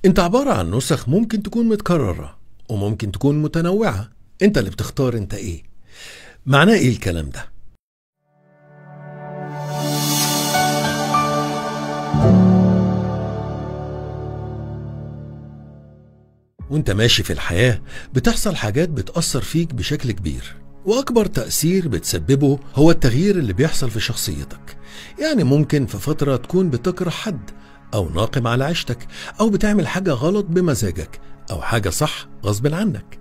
انت عبارة عن نسخ ممكن تكون متكررة وممكن تكون متنوعة. انت اللي بتختار انت ايه. معناه ايه الكلام ده؟ وانت ماشي في الحياة بتحصل حاجات بتأثر فيك بشكل كبير، وأكبر تأثير بتسببه هو التغيير اللي بيحصل في شخصيتك. يعني ممكن في فترة تكون بتكره حد أو ناقم على عيشتك، أو بتعمل حاجة غلط بمزاجك أو حاجة صح غصب عنك.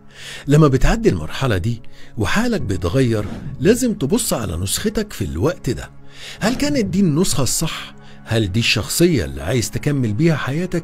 لما بتعدي المرحلة دي وحالك بيتغير، لازم تبص على نسختك في الوقت ده. هل كانت دي النسخة الصح؟ هل دي الشخصية اللي عايز تكمل بيها حياتك،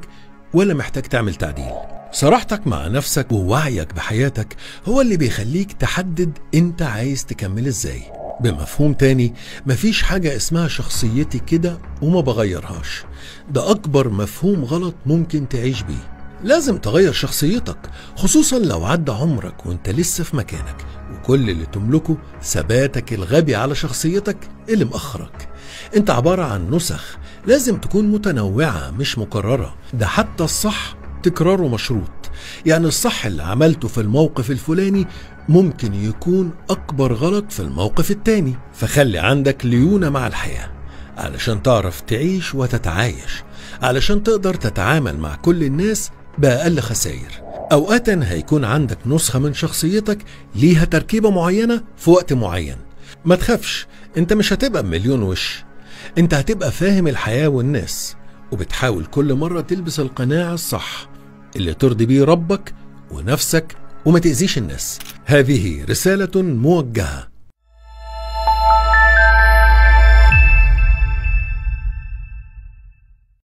ولا محتاج تعمل تعديل؟ صراحتك مع نفسك ووعيك بحياتك هو اللي بيخليك تحدد انت عايز تكمل ازاي. بمفهوم تاني، مفيش حاجة اسمها شخصيتي كده وما بغيرهاش. ده أكبر مفهوم غلط ممكن تعيش بيه. لازم تغير شخصيتك، خصوصا لو عدى عمرك وانت لسه في مكانك، وكل اللي تملكه ثباتك الغبي على شخصيتك اللي مأخرك. انت عبارة عن نسخ لازم تكون متنوعة مش مكررة. ده حتى الصح تكراره مشروط. يعني الصح اللي عملته في الموقف الفلاني ممكن يكون أكبر غلط في الموقف التاني. فخلي عندك ليونة مع الحياة علشان تعرف تعيش وتتعايش، علشان تقدر تتعامل مع كل الناس بأقل خسائر. أوقاتا هيكون عندك نسخة من شخصيتك ليها تركيبة معينة في وقت معين. ما تخافش، انت مش هتبقى بمليون وش. انت هتبقى فاهم الحياة والناس، وبتحاول كل مرة تلبس القناع الصح اللي ترضي بيه ربك ونفسك وما تأذيش الناس. هذه رسالة موجهة